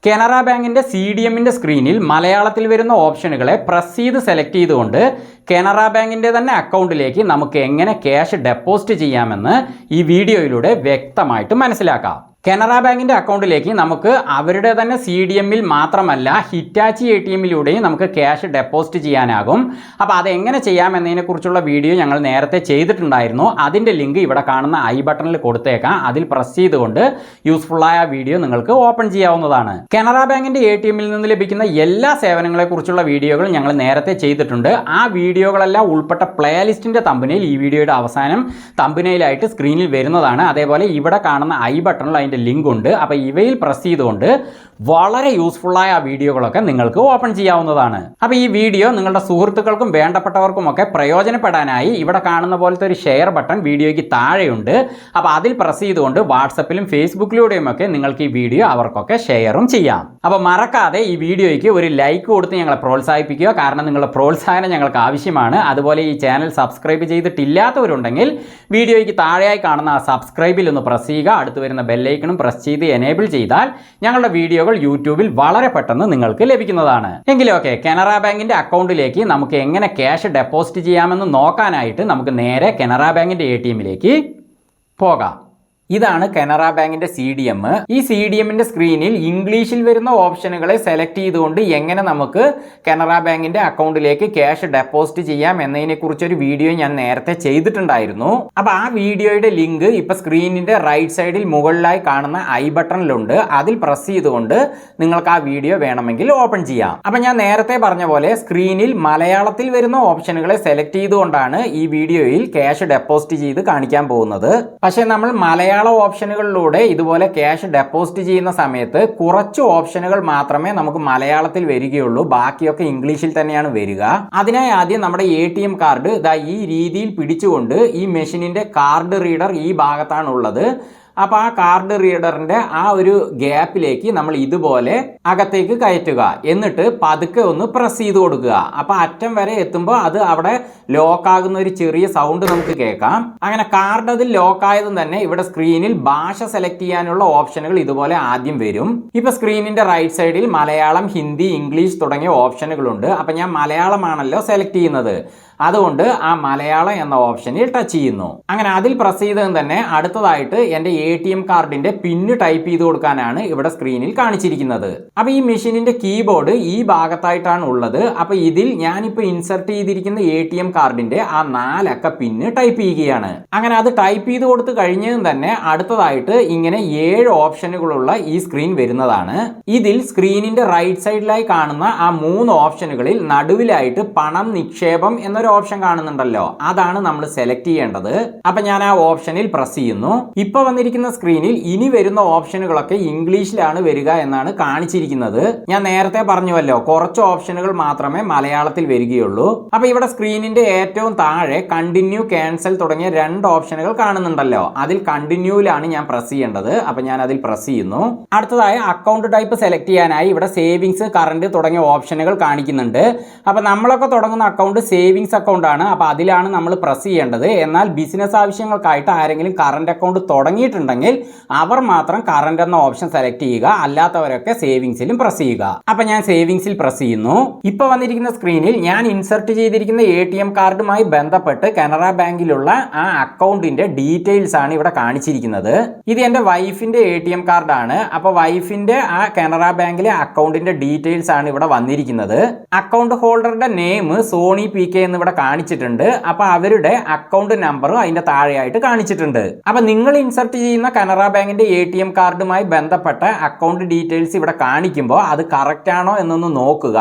കാനറ ബാങ്കിൻ്റെ CDMൻ്റെ സ്ക്രീനിൽ മലയാളത്തിൽ വരുന്ന ഓപ്ഷനുകളെ പ്രസ് ചെയ്ത് സെലക്ട് ചെയ്തുകൊണ്ട് കാനറ ബാങ്കിൻ്റെ തന്നെ അക്കൗണ്ടിലേക്ക് നമുക്ക് എങ്ങനെ ക്യാഷ് ഡെപ്പോസിറ്റ് ചെയ്യാമെന്ന് ഈ വീഡിയോയിലൂടെ വ്യക്തമായിട്ട് മനസ്സിലാക്കാം. കാനറ ബാങ്കിൻ്റെ അക്കൗണ്ടിലേക്ക് നമുക്ക് അവരുടെ തന്നെ CDMൽ മാത്രമല്ല ഹിറ്റാച്ചി ATMയിലൂടെയും നമുക്ക് ക്യാഷ് ഡെപ്പോസിറ്റ് ചെയ്യാനാകും. അപ്പോൾ അതെങ്ങനെ ചെയ്യാമെന്നതിനെക്കുറിച്ചുള്ള വീഡിയോ ഞങ്ങൾ നേരത്തെ ചെയ്തിട്ടുണ്ടായിരുന്നു. അതിൻ്റെ ലിങ്ക് ഇവിടെ കാണുന്ന ഐ ബട്ടണിൽ കൊടുത്തേക്കാം. അതിൽ പ്രസ് ചെയ്തുകൊണ്ട് യൂസ്ഫുള്ളായ വീഡിയോ നിങ്ങൾക്ക് ഓപ്പൺ ചെയ്യാവുന്നതാണ്. കാനറ ബാങ്കിൻ്റെ ATMൽ നിന്ന് ലഭിക്കുന്ന എല്ലാ സേവനങ്ങളെക്കുറിച്ചുള്ള വീഡിയോകൾ ഞങ്ങൾ നേരത്തെ ചെയ്തിട്ടുണ്ട്. ആ വീഡിയോകളെല്ലാം ഉൾപ്പെട്ട പ്ലേലിസ്റ്റിൻ്റെ തമ്പനയിൽ ഈ വീഡിയോയുടെ അവസാനം തമ്പനയിലായിട്ട് സ്ക്രീനിൽ വരുന്നതാണ്. അതേപോലെ ഇവിടെ കാണുന്ന ഐ ബട്ടണിൽ ലിങ്ക് ഉണ്ട്. അപ്പോൾ ഇവയിൽ പ്രസ് ചെയ്തുകൊണ്ട് വളരെ യൂസ്ഫുള്ളായ ആ വീഡിയോകളൊക്കെ നിങ്ങൾക്ക് ഓപ്പൺ ചെയ്യാവുന്നതാണ്. അപ്പോൾ ഈ വീഡിയോ നിങ്ങളുടെ സുഹൃത്തുക്കൾക്കും വേണ്ടപ്പെട്ടവർക്കുമൊക്കെ പ്രയോജനപ്പെടാനായി ഇവിടെ കാണുന്ന പോലത്തെ ഒരു ഷെയർ ബട്ടൺ വീഡിയോയ്ക്ക് താഴെയുണ്ട്. അപ്പോൾ അതിൽ പ്രസ് ചെയ്തുകൊണ്ട് വാട്സപ്പിലും ഫേസ്ബുക്കിലൂടെയും ഒക്കെ നിങ്ങൾക്ക് ഈ വീഡിയോ അവർക്കൊക്കെ ഷെയറും ചെയ്യാം. അപ്പോൾ മറക്കാതെ ഈ വീഡിയോയ്ക്ക് ഒരു ലൈക്ക് കൊടുത്ത് ഞങ്ങളെ പ്രോത്സാഹിപ്പിക്കുക. കാരണം നിങ്ങളുടെ പ്രോത്സാഹനം ഞങ്ങൾക്ക് ആവശ്യമാണ്. അതുപോലെ ഈ ചാനൽ സബ്സ്ക്രൈബ് ചെയ്തിട്ടില്ലാത്തവരുണ്ടെങ്കിൽ വീഡിയോയ്ക്ക് താഴെയായി കാണുന്ന ആ സബ്സ്ക്രൈബിൽ ഒന്ന് പ്രസ് ചെയ്യുക. അടുത്ത് വരുന്ന ബെല്ലൈക്കണും പ്രസ് ചെയ്ത് എനേബിൾ ചെയ്താൽ ഞങ്ങളുടെ വീഡിയോകൾ യൂട്യൂബിൽ വളരെ പെട്ടെന്ന് നിങ്ങൾക്ക് ലഭിക്കുന്നതാണ്. എങ്കിലും ഓക്കെ, കാനറ ബാങ്കിന്റെ അക്കൗണ്ടിലേക്ക് നമുക്ക് എങ്ങനെ ക്യാഷ് ഡെപ്പോസിറ്റ് ചെയ്യാമെന്ന് നോക്കാനായിട്ട് നമുക്ക് നേരെ കാനറ ബാങ്കിന്റെ ATMയിലേക്ക് പോകാം. ഇതാണ് കാനറ ബാങ്കിന്റെ CDM. ഈ CDMന്റെ സ്ക്രീനിൽ ഇംഗ്ലീഷിൽ വരുന്ന ഓപ്ഷനുകളെ സെലക്ട് ചെയ്തുകൊണ്ട് എങ്ങനെ നമുക്ക് കാനറ ബാങ്കിന്റെ അക്കൗണ്ടിലേക്ക് ക്യാഷ് ഡെപ്പോസിറ്റ് ചെയ്യാം എന്നതിനെ കുറിച്ചൊരു വീഡിയോ ഞാൻ നേരത്തെ ചെയ്തിട്ടുണ്ടായിരുന്നു. അപ്പോൾ ആ വീഡിയോയുടെ ലിങ്ക് ഇപ്പൊ സ്ക്രീനിന്റെ റൈറ്റ് സൈഡിൽ മുകളിലായി കാണുന്ന ഐ ബട്ടണിലുണ്ട്. അതിൽ പ്രസ് ചെയ്തുകൊണ്ട് നിങ്ങൾക്ക് ആ വീഡിയോ വേണമെങ്കിൽ ഓപ്പൺ ചെയ്യാം. അപ്പോൾ ഞാൻ നേരത്തെ പറഞ്ഞ പോലെ സ്ക്രീനിൽ മലയാളത്തിൽ വരുന്ന ഓപ്ഷനുകളെ സെലക്ട് ചെയ്തുകൊണ്ടാണ് ഈ വീഡിയോയിൽ ക്യാഷ് ഡെപ്പോസിറ്റ് ചെയ്ത് കാണിക്കാൻ പോകുന്നത്. പക്ഷേ നമ്മൾ മലയാളം ഓപ്ഷനുകളിലൂടെ ഇതുപോലെ ക്യാഷ് ഡെപ്പോസിറ്റ് ചെയ്യുന്ന സമയത്ത് കുറച്ച് ഓപ്ഷനുകൾ മാത്രമേ നമുക്ക് മലയാളത്തിൽ വരികയുള്ളൂ. ബാക്കിയൊക്കെ ഇംഗ്ലീഷിൽ തന്നെയാണ് വരിക. അതിനായി ആദ്യം നമ്മുടെ ATM കാർഡ് ഈ രീതിയിൽ പിടിച്ചുകൊണ്ട് ഈ മെഷീനിന്റെ കാർഡ് റീഡർ ഈ ഭാഗത്താണ് ഉള്ളത്. അപ്പോൾ ആ കാർഡ് റീഡറിന്റെ ആ ഒരു ഗ്യാപ്പിലേക്ക് നമ്മൾ ഇതുപോലെ അകത്തേക്ക് കയറ്റുക. എന്നിട്ട് പതുക്കെ ഒന്ന് പ്രസ് ചെയ്ത് കൊടുക്കുക. അപ്പോൾ അറ്റം വരെ എത്തുമ്പോൾ അത് അവിടെ ലോക്കാകുന്ന ഒരു ചെറിയ സൗണ്ട് നമുക്ക് കേൾക്കാം. അങ്ങനെ കാർഡ് അതിൽ ലോക്കായതും തന്നെ ഇവിടെ സ്ക്രീനിൽ ഭാഷ സെലക്ട് ചെയ്യാനുള്ള ഓപ്ഷനുകൾ ഇതുപോലെ ആദ്യം വരും. ഇപ്പോൾ സ്ക്രീനിന്റെ റൈറ്റ് സൈഡിൽ മലയാളം, ഹിന്ദി, ഇംഗ്ലീഷ് തുടങ്ങിയ ഓപ്ഷനുകളുണ്ട്. അപ്പം ഞാൻ മലയാളമാണല്ലോ സെലക്ട് ചെയ്യുന്നത്, അതുകൊണ്ട് ആ മലയാളം എന്ന ഓപ്ഷനിൽ ടച്ച് ചെയ്യുന്നു. അങ്ങനെ അതിൽ പ്രസ് ചെയ്തതും തന്നെ അടുത്തതായിട്ട് എൻ്റെ ATM കാർഡിന്റെ പിന്ന് ടൈപ്പ് ചെയ്ത് കൊടുക്കാനാണ് ഇവിടെ സ്ക്രീനിൽ കാണിച്ചിരിക്കുന്നത്. അപ്പോൾ ഈ മെഷീനിന്റെ കീബോർഡ് ഈ ഭാഗത്തായിട്ടാണ് ഉള്ളത്. അപ്പോൾ ഇതിൽ ഞാനിപ്പോൾ ഇൻസർട്ട് ചെയ്തിരിക്കുന്ന ATM കാർഡിന്റെ ആ 4 അക്ക പിന്ന് ടൈപ്പ് ചെയ്യുകയാണ്. അങ്ങനെ അത് ടൈപ്പ് ചെയ്ത് കൊടുത്ത് കഴിഞ്ഞതും തന്നെ അടുത്തതായിട്ട് ഇങ്ങനെ 7 ഓപ്ഷനുകളുള്ള ഈ സ്ക്രീൻ വരുന്നതാണ്. ഇതിൽ സ്ക്രീനിന്റെ റൈറ്റ് സൈഡിലായി കാണുന്ന ആ 3 ഓപ്ഷനുകളിൽ നടുവിലായിട്ട് പണം നിക്ഷേപം എന്നൊരു ഓപ്ഷൻ കാണുന്നുണ്ടല്ലോ, അതാണ് നമ്മൾ സെലക്ട് ചെയ്യേണ്ടത്. അപ്പൊ ഞാൻ ആ ഓപ്ഷനിൽ പ്രസ് ചെയ്യുന്നു. ഇപ്പൊ വന്നിരിക്കുന്ന സ്ക്രീനിൽ ഇനി വരുന്ന ഓപ്ഷനുകളൊക്കെ ഇംഗ്ലീഷിലാണ് വരിക എന്നാണ് കാണിച്ചിരിക്കുന്നത്. ഞാൻ നേരത്തെ പറഞ്ഞുവല്ലോ, കുറച്ച് ഓപ്ഷനുകൾ മാത്രമേ മലയാളത്തിൽ വരികയുള്ളൂ. അപ്പൊ ഇവിടെ സ്ക്രീനിന്റെ ഏറ്റവും താഴെ കണ്ടിന്യൂ, ക്യാൻസൽ തുടങ്ങിയ 2 ഓപ്ഷനുകൾ കാണുന്നുണ്ടല്ലോ, അതിൽ കണ്ടിന്യൂവിലാണ് ഞാൻ പ്രസ് ചെയ്യേണ്ടത്. അപ്പൊ ഞാൻ അതിൽ പ്രസ് ചെയ്യുന്നു. അടുത്തതായി അക്കൗണ്ട് ടൈപ്പ് സെലക്ട് ചെയ്യാനായി ഇവിടെ സേവിങ്സ്, കറന്റ് തുടങ്ങിയ ഓപ്ഷനുകൾ കാണിക്കുന്നുണ്ട്. അപ്പൊ നമ്മളൊക്കെ തുടങ്ങുന്ന അക്കൗണ്ട് സേവിങ്സ് അക്കൗണ്ട് ആണ്. അപ്പോൾ അതിലാണ് നമ്മൾ പ്രസ് ചെയ്യേണ്ടത്. എന്നാൽ ബിസിനസ് ആവശ്യങ്ങൾക്കായിട്ട് ആരെങ്കിലും കറന്റ് അക്കൗണ്ട് തുടങ്ങിയിട്ടുണ്ടെങ്കിൽ അവർ മാത്രം കറന്റ് എന്ന ഓപ്ഷൻ സെലക്ട് ചെയ്യുക, അല്ലാത്തവരൊക്കെ സേവിങ്സിലും പ്രസ് ചെയ്യുക. അപ്പോൾ ഞാൻ സേവിങ്സിൽ പ്രസ് ചെയ്യുന്നു. ഇപ്പോൾ വന്നിരിക്കുന്ന സ്ക്രീനിൽ ഞാൻ ഇൻസർട്ട് ചെയ്തിരിക്കുന്ന ATM കാർഡുമായി ബന്ധപ്പെട്ട് കാനറ ബാങ്കിലുള്ള ആ അക്കൗണ്ടിന്റെ ഡീറ്റെയിൽസ് ആണ് ഇവിടെ കാണിച്ചിരിക്കുന്നത്. ഇത് എൻ്റെ വൈഫിന്റെ ATM കാർഡാണ്. അപ്പോൾ വൈഫിന്റെ ആ കാനറ ബാങ്കിലെ അക്കൗണ്ടിന്റെ ഡീറ്റെയിൽസ് ആണ് ഇവിടെ വന്നിരിക്കുന്നത്. അക്കൗണ്ട് ഹോൾഡറുടെ നെയിം സോണി PK എന്ന് ഇവിടെ കാണിച്ചിട്ടുണ്ട്. അപ്പൊ അവരുടെ അക്കൗണ്ട് നമ്പറും അതിന്റെ താഴെയായിട്ട് കാണിച്ചിട്ടുണ്ട്. അപ്പൊ നിങ്ങൾ ഇൻസർട്ട് ചെയ്യുന്ന കാനറ ബാങ്കിന്റെ ATM കാർഡുമായി ബന്ധപ്പെട്ട അക്കൗണ്ട് ഡീറ്റെയിൽസ് ഇവിടെ കാണിക്കുമ്പോൾ അത് കറക്റ്റ് ആണോ എന്നൊന്ന് നോക്കുക.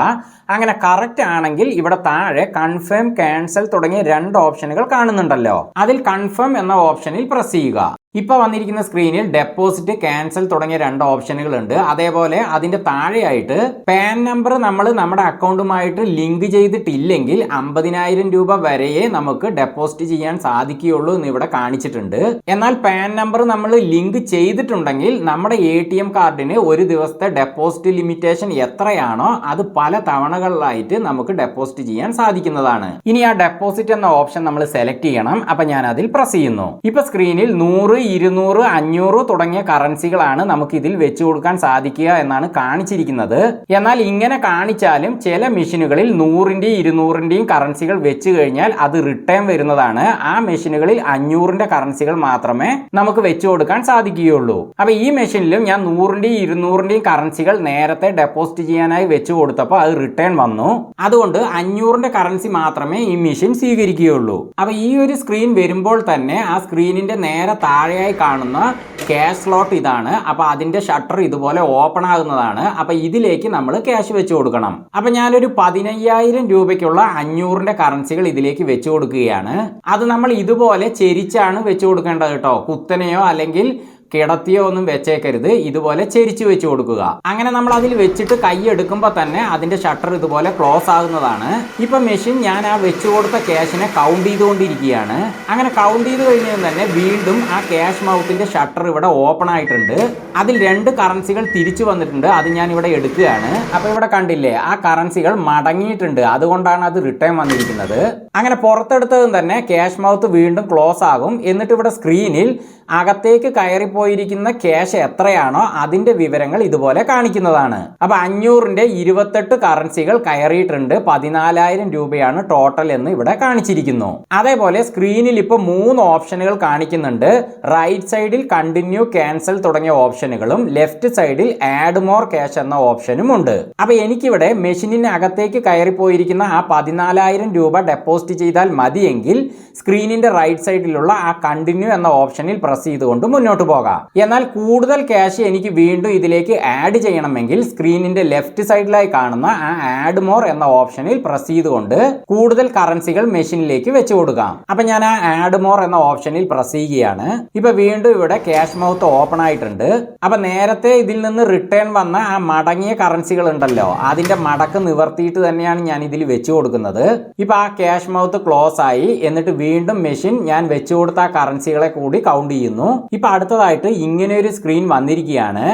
അങ്ങനെ കറക്റ്റ് ആണെങ്കിൽ ഇവിടെ താഴെ കൺഫേം, ക്യാൻസൽ തുടങ്ങിയ 2 ഓപ്ഷനുകൾ കാണുന്നുണ്ടല്ലോ, അതിൽ കൺഫേം എന്ന ഓപ്ഷനിൽ പ്രസ് ചെയ്യുക. ഇപ്പോൾ വന്നിരിക്കുന്ന സ്ക്രീനിൽ ഡെപ്പോസിറ്റ്, ക്യാൻസൽ തുടങ്ങിയ 2 ഓപ്ഷനുകൾ ഉണ്ട്. അതേപോലെ അതിന്റെ താഴെയായിട്ട് പാൻ നമ്പർ നമ്മൾ നമ്മുടെ അക്കൗണ്ടുമായിട്ട് ലിങ്ക് ചെയ്തിട്ടില്ലെങ്കിൽ 50,000 രൂപ വരെയേ നമുക്ക് ഡെപ്പോസിറ്റ് ചെയ്യാൻ സാധിക്കുകയുള്ളൂ എന്ന് ഇവിടെ കാണിച്ചിട്ടുണ്ട്. എന്നാൽ പാൻ നമ്പർ നമ്മൾ ലിങ്ക് ചെയ്തിട്ടുണ്ടെങ്കിൽ നമ്മുടെ ATM കാർഡിന് ഒരു ദിവസത്തെ ഡെപ്പോസിറ്റ് ലിമിറ്റേഷൻ എത്രയാണോ അത് പല തവണകളിലായിട്ട് നമുക്ക് ഡെപ്പോസിറ്റ് ചെയ്യാൻ സാധിക്കുന്നതാണ്. ഇനി ആ ഡെപ്പോസിറ്റ് എന്ന ഓപ്ഷൻ നമ്മൾ സെലക്ട് ചെയ്യണം. അപ്പൊ ഞാൻ അതിൽ പ്രസ് ചെയ്യുന്നു. ഇപ്പൊ സ്ക്രീനിൽ 100, 200, 500 തുടങ്ങിയ കറൻസികളാണ് നമുക്ക് ഇതിൽ വെച്ചു കൊടുക്കാൻ സാധിക്കുക എന്നാണ് കാണിച്ചിരിക്കുന്നത്. എന്നാൽ ഇങ്ങനെ കാണിച്ചാലും ചില മെഷീനുകളിൽ 100ന്റെയും 200ന്റെയും കറൻസികൾ വെച്ച് കഴിഞ്ഞാൽ അത് റിട്ടേൺ വരുന്നതാണ്. ആ മെഷീനുകളിൽ 500ന്റെ കറൻസികൾ മാത്രമേ നമുക്ക് വെച്ചു കൊടുക്കാൻ സാധിക്കുകയുള്ളൂ. അപ്പൊ ഈ മെഷീനിലും ഞാൻ 100ന്റെയും 200ന്റെയും കറൻസികൾ നേരത്തെ ഡെപ്പോസിറ്റ് ചെയ്യാനായി വെച്ചു കൊടുത്തപ്പോൾ അത് റിട്ടേൺ വന്നു. അതുകൊണ്ട് 500ന്റെ കറൻസി മാത്രമേ ഈ മെഷീൻ സ്വീകരിക്കുകയുള്ളൂ. അപ്പൊ ഈ ഒരു സ്ക്രീൻ വരുമ്പോൾ തന്നെ ആ സ്ക്രീനിന്റെ നേരെ താഴെയായി കാണുന്ന ക്യാഷ് സ്ലോട്ട് ഇതാണ്. അപ്പൊ അതിന്റെ ഷട്ടർ ഇതുപോലെ ഓപ്പൺ ആകുന്നതാണ്. അപ്പൊ ഇതിലേക്ക് നമ്മൾ ക്യാഷ് വെച്ച് കൊടുക്കണം. അപ്പൊ ഞാനൊരു 15,000 രൂപയ്ക്കുള്ള 500ന്റെ കറൻസികൾ ഇതിലേക്ക് വെച്ച് കൊടുക്കുകയാണ്. അത് നമ്മൾ ഇതുപോലെ ചെരിച്ചാണ് വെച്ച് കൊടുക്കേണ്ടത് കേട്ടോ. കുത്തനെയോ അല്ലെങ്കിൽ കിടത്തിയോ ഒന്നും വെച്ചേക്കരുത്. ഇതുപോലെ ചെരിച്ചു വെച്ച് കൊടുക്കുക. അങ്ങനെ നമ്മൾ അതിൽ വെച്ചിട്ട് കൈ എടുക്കുമ്പോൾ തന്നെ അതിന്റെ ഷട്ടർ ഇതുപോലെ ക്ലോസ് ആകുന്നതാണ്. ഇപ്പൊ മെഷീൻ ഞാൻ ആ വെച്ചു കൊടുത്ത ക്യാഷിനെ കൗണ്ട് ചെയ്തുകൊണ്ടിരിക്കുകയാണ്. അങ്ങനെ കൗണ്ട് ചെയ്ത് കഴിഞ്ഞാൽ തന്നെ വീണ്ടും ആ ക്യാഷ് മൗത്തിന്റെ ഷട്ടർ ഇവിടെ ഓപ്പൺ ആയിട്ടുണ്ട്. അതിൽ 2 കറൻസികൾ തിരിച്ചു വന്നിട്ടുണ്ട്. അത് ഞാൻ ഇവിടെ എടുക്കുകയാണ്. അപ്പൊ ഇവിടെ കണ്ടില്ലേ, ആ കറൻസികൾ മടങ്ങിയിട്ടുണ്ട്. അതുകൊണ്ടാണ് അത് റിട്ടേൺ വന്നിരിക്കുന്നത്. അങ്ങനെ പുറത്തെടുത്തതും തന്നെ ക്യാഷ് മൗത്ത് വീണ്ടും ക്ലോസ് ആകും. എന്നിട്ട് ഇവിടെ സ്ക്രീനിൽ അകത്തേക്ക് കയറിപ്പോയിരിക്കുന്ന ക്യാഷ് എത്രയാണോ അതിന്റെ വിവരങ്ങൾ ഇതുപോലെ കാണിക്കുന്നതാണ്. അപ്പൊ 500ന്റെ 28 കറൻസികൾ കയറിയിട്ടുണ്ട്. 14,000 രൂപയാണ് ടോട്ടൽ എന്ന് ഇവിടെ കാണിച്ചിരിക്കുന്നു. അതേപോലെ സ്ക്രീനിൽ ഇപ്പൊ 3 ഓപ്ഷനുകൾ കാണിക്കുന്നുണ്ട്. റൈറ്റ് സൈഡിൽ കണ്ടിന്യൂ, ക്യാൻസൽ തുടങ്ങിയ ഓപ്ഷനുകളും ലെഫ്റ്റ് സൈഡിൽ ആഡ് മോർ ക്യാഷ് എന്ന ഓപ്ഷനും ഉണ്ട്. അപ്പൊ എനിക്കിവിടെ മെഷീനിന് അകത്തേക്ക് കയറിപ്പോയിരിക്കുന്ന ആ 14,000 രൂപ ഡെപ്പോസിറ്റ് ചെയ്താൽ മതിയെങ്കിൽ സ്ക്രീനിന്റെ റൈറ്റ് സൈഡിലുള്ള ആ കണ്ടിന്യൂ എന്ന ഓപ്ഷനിൽ പ്രസ് ചെയ്തുകൊണ്ട് മുന്നോട്ട് പോകാം. എന്നാൽ കൂടുതൽ ക്യാഷ് എനിക്ക് വീണ്ടും ഇതിലേക്ക് ആഡ് ചെയ്യണമെങ്കിൽ സ്ക്രീനിന്റെ ലെഫ്റ്റ് സൈഡിലായി കാണുന്ന ആ ആഡ് മോർ എന്ന ഓപ്ഷനിൽ പ്രസ് ചെയ്തുകൊണ്ട് കൂടുതൽ കറൻസികൾ മെഷീനിലേക്ക് വെച്ച് കൊടുക്കാം. അപ്പൊ ഞാൻ ആ ആഡ് മോർ എന്ന ഓപ്ഷനിൽ പ്രസ് ചെയ്യുകയാണ്. ഇപ്പൊ വീണ്ടും ഇവിടെ ക്യാഷ് മൗത്ത് ഓപ്പൺ ആയിട്ടുണ്ട്. അപ്പൊ നേരത്തെ ഇതിൽ നിന്ന് റിട്ടേൺ വന്ന ആ മടങ്ങിയ കറൻസികൾ ഉണ്ടല്ലോ, അതിന്റെ മടക്ക് നിവർത്തിയിട്ട് തന്നെയാണ് ഞാൻ ഇതിൽ വെച്ച് കൊടുക്കുന്നത്. ഇപ്പൊ ആ ക്യാഷ് മൗത്ത് ക്ലോസ് ആയി. എന്നിട്ട് വീണ്ടും മെഷീൻ ഞാൻ വെച്ച് കൊടുത്ത ആ കറൻസികളെ കൂടി കൗണ്ട് ചെയ്യുന്നു. ഇപ്പൊ അടുത്തതായിട്ട് ഇങ്ങനെ ഒരു സ്ക്രീൻ വന്നിരിക്കുകയാണ്.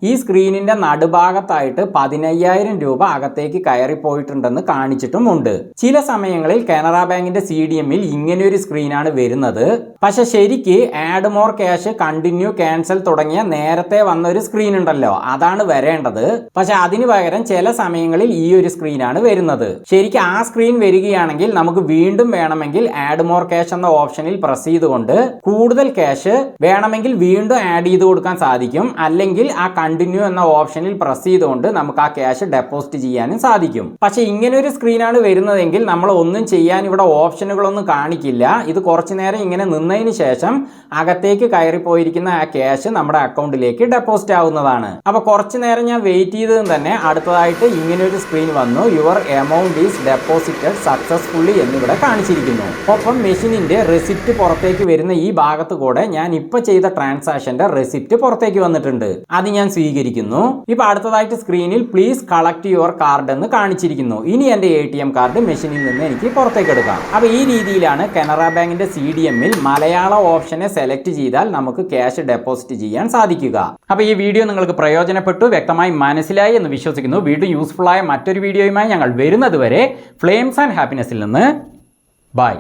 ഈ സ്ക്രീനിന്റെ നടുഭാഗത്തായിട്ട് 15,000 രൂപ അകത്തേക്ക് കയറിപ്പോയിട്ടുണ്ടെന്ന് കാണിച്ചിട്ടുമുണ്ട്. ചില സമയങ്ങളിൽ കാനറ ബാങ്കിന്റെ CDMൽ ഇങ്ങനെ ഒരു സ്ക്രീനാണ് വരുന്നത്. പക്ഷെ ശരിക്ക് add more cash, continue, cancel തുടങ്ങിയ നേരത്തെ വന്ന ഒരു സ്ക്രീൻ ഉണ്ടല്ലോ, അതാണ് വരേണ്ടത്. പക്ഷെ അതിന് പകരം ചില സമയങ്ങളിൽ ഈ ഒരു സ്ക്രീനാണ് വരുന്നത്. ശരിക്കും ആ സ്ക്രീൻ വരികയാണെങ്കിൽ നമുക്ക് വീണ്ടും വേണമെങ്കിൽ ആഡ് മോർ ക്യാഷ് എന്ന ഓപ്ഷനിൽ പ്രസ് ചെയ്തുകൊണ്ട് കൂടുതൽ ക്യാഷ് വേണമെങ്കിൽ വീണ്ടും ആഡ് ചെയ്ത് കൊടുക്കാൻ സാധിക്കും. അല്ലെങ്കിൽ ആ കണ്ടിന്യൂ എന്ന ഓപ്ഷനിൽ പ്രസ് ചെയ്തുകൊണ്ട് നമുക്ക് ആ ക്യാഷ് ഡെപ്പോസിറ്റ് ചെയ്യാനും സാധിക്കും. പക്ഷെ ഇങ്ങനെ ഒരു സ്ക്രീനാണ് വരുന്നതെങ്കിൽ നമ്മൾ ഒന്നും ചെയ്യാൻ ഇവിടെ ഓപ്ഷനുകളൊന്നും കാണിക്കില്ല. ഇത് കുറച്ചു നേരം ഇങ്ങനെ നിന്നതിന് ശേഷം അകത്തേക്ക് കയറിപ്പോയിരിക്കുന്ന ആ ക്യാഷ് നമ്മുടെ അക്കൗണ്ടിലേക്ക് ഡെപ്പോസിറ്റ് ആവുന്നതാണ്. അപ്പൊ കുറച്ചു നേരം ഞാൻ വെയിറ്റ് ചെയ്തതും തന്നെ അടുത്തതായിട്ട് ഇങ്ങനെ ഒരു സ്ക്രീൻ വന്നു. Your amount is deposited successfully എന്നിവിടെ കാണിച്ചിരിക്കുന്നു. ഒപ്പം മെഷീനിന്റെ റെസിപ്റ്റ് പുറത്തേക്ക് വരുന്ന ഈ ഭാഗത്ത് കൂടെ ഞാൻ ഇപ്പൊ ചെയ്ത ട്രാൻസാക്ഷന്റെ റെസിപ്റ്റ് പുറത്തേക്ക് വന്നിട്ടുണ്ട്. അത് ഞാൻ സ്വീകരിക്കുന്നു. ഇപ്പൊ അടുത്തതായിട്ട് സ്ക്രീനിൽ പ്ലീസ് കളക്ട് യുവർ കാർഡ് എന്ന് കാണിച്ചിരിക്കുന്നു. ഇനി എന്റെ ATM കാർഡ് മെഷീനിൽ നിന്ന് എനിക്ക് പുറത്തേക്ക് എടുക്കാം. അപ്പൊ ഈ രീതിയിലാണ് കാനറ ബാങ്കിന്റെ CDMൽ മലയാള ഓപ്ഷനെ സെലക്ട് ചെയ്താൽ നമുക്ക് ക്യാഷ് ഡെപ്പോസിറ്റ് ചെയ്യാൻ സാധിക്കുക. അപ്പൊ ഈ വീഡിയോ നിങ്ങൾക്ക് പ്രയോജനപ്പെട്ടു, വ്യക്തമായി മനസ്സിലായി എന്ന് വിശ്വസിക്കുന്നു. വീണ്ടും യൂസ്ഫുൾ ആയ മറ്റൊരു വീഡിയോയുമായി ഞങ്ങൾ വരുന്നത് വരെ ഫ്ലെയിംസ് ആൻഡ് ഹാപ്പിനെസ്സിൽ നിന്ന് ബൈ.